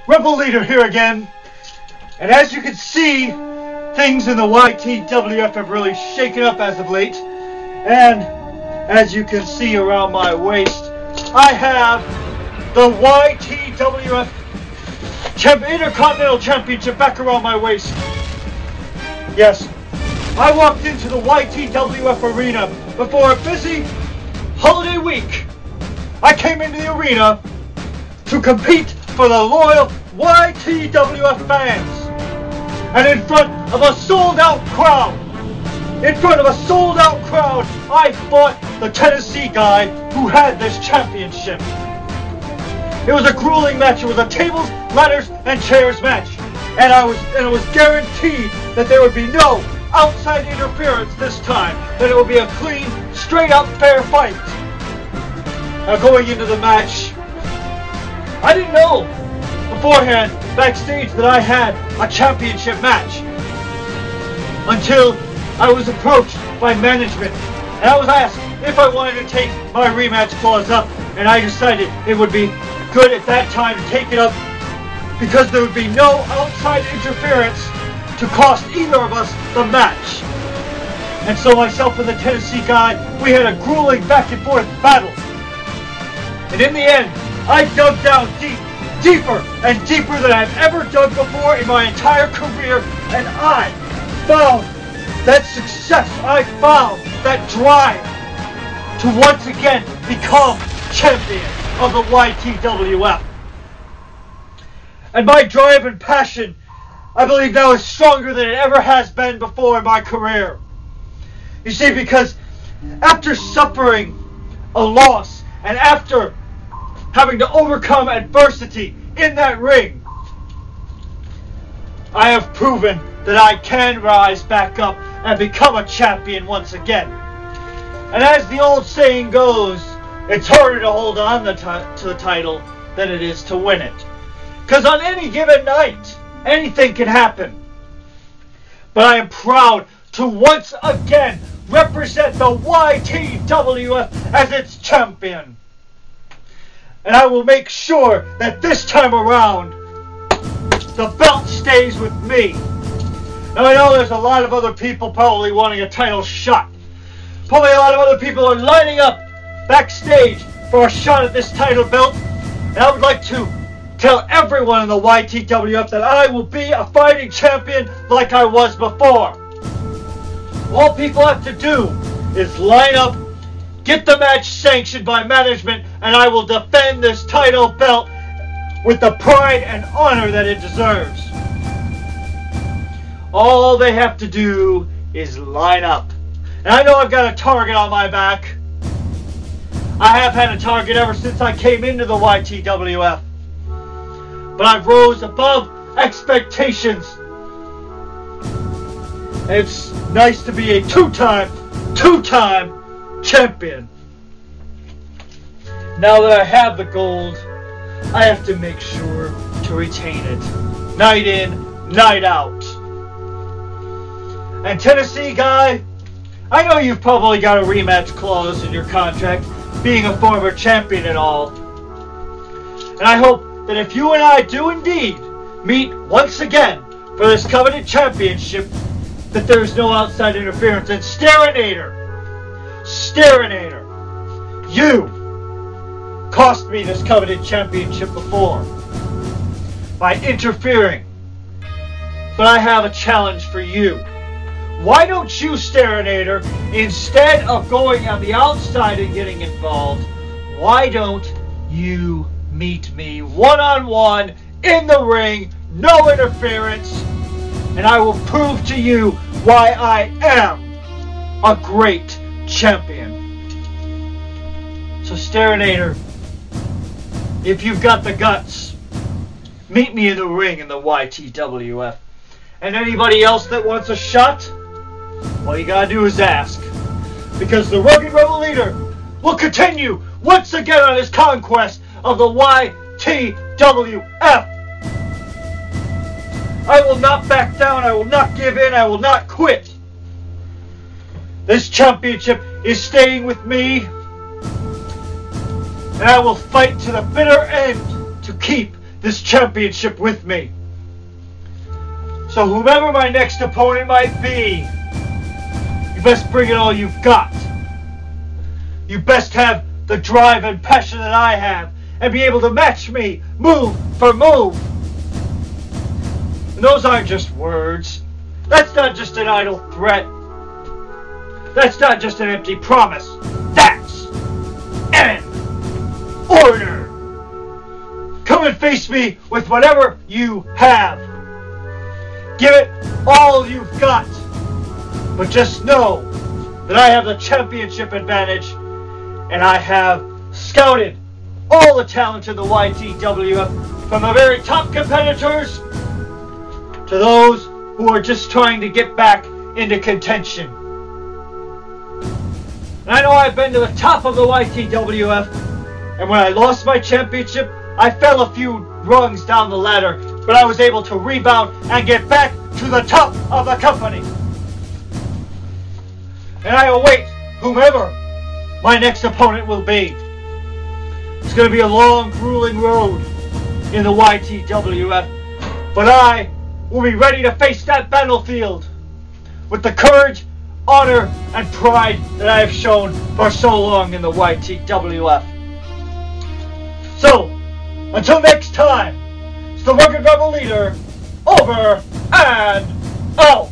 Rebel Leader here again, and as you can see, things in the YTWF have really shaken up as of late, and as you can see around my waist, I have the YTWF Intercontinental Championship back around my waist. Yes, I walked into the YTWF arena before a busy holiday week. I came into the arena to compete for the loyal YTWF fans. And in front of a sold-out crowd, I fought the Tennessee guy who had this championship. It was a grueling match. It was a tables, ladders, and chairs match. And it was guaranteed that there would be no outside interference this time. That it would be a clean, straight-up, fair fight. Now going into the match, I didn't know beforehand, backstage, that I had a championship match until I was approached by management and I was asked if I wanted to take my rematch clause up, and I decided it would be good at that time to take it up because there would be no outside interference to cost either of us the match. And so myself and the Tennessee guy, we had a grueling back and forth battle. And in the end, I dug down deeper and deeper than I've ever dug before in my entire career, and I found that success. I found that drive to once again become champion of the YTWF. And my drive and passion, I believe now, is stronger than it ever has been before in my career. You see, because after suffering a loss and after having to overcome adversity in that ring, I have proven that I can rise back up and become a champion once again. And as the old saying goes, it's harder to hold on to the title than it is to win it. Because on any given night, anything can happen. But I am proud to once again represent the YTWF as its champion. And I will make sure that this time around, the belt stays with me. Now I know there's a lot of other people probably wanting a title shot. Probably a lot of other people are lining up backstage for a shot at this title belt. And I would like to tell everyone in the YTWF that I will be a fighting champion like I was before. All people have to do is line up, get the match sanctioned by management, and I will defend this title belt with the pride and honor that it deserves. All they have to do is line up. And I know I've got a target on my back. I have had a target ever since I came into the YTWF. But I've rose above expectations. And it's nice to be a two-time champion. Now that I have the gold, I have to make sure to retain it. Night in, night out. And Tennessee guy, I know you've probably got a rematch clause in your contract, being a former champion and all. And I hope that if you and I do indeed meet once again for this coveted championship, that there's no outside interference. And Starinator, you cost me this coveted championship before by interfering. But I have a challenge for you. Why don't you, Starinator, instead of going on the outside and getting involved, why don't you meet me one-on-one in the ring, no interference, and I will prove to you why I am a great champion. So Starinator, if you've got the guts, meet me in the ring in the YTWF. And anybody else that wants a shot, all you gotta do is ask. Because the Rugged Rebel Leader will continue once again on his conquest of the YTWF. I will not back down, I will not give in, I will not quit. This championship is staying with me, and I will fight to the bitter end to keep this championship with me. So whomever my next opponent might be, you best bring it all you've got. You best have the drive and passion that I have, and be able to match me move for move. And those aren't just words. That's not just an idle threat. That's not just an empty promise. That's an order. Come and face me with whatever you have. Give it all you've got. But just know that I have the championship advantage, and I have scouted all the talent in the YTWF, from the very top competitors to those who are just trying to get back into contention. And I know I've been to the top of the YTWF, and when I lost my championship, I fell a few rungs down the ladder, but I was able to rebound and get back to the top of the company. And I await whomever my next opponent will be. It's going to be a long, grueling road in the YTWF, but I will be ready to face that battlefield with the courage, honor, and pride that I have shown for so long in the YTWF. So, until next time, it's the Rugged Rebel Leader, over and out!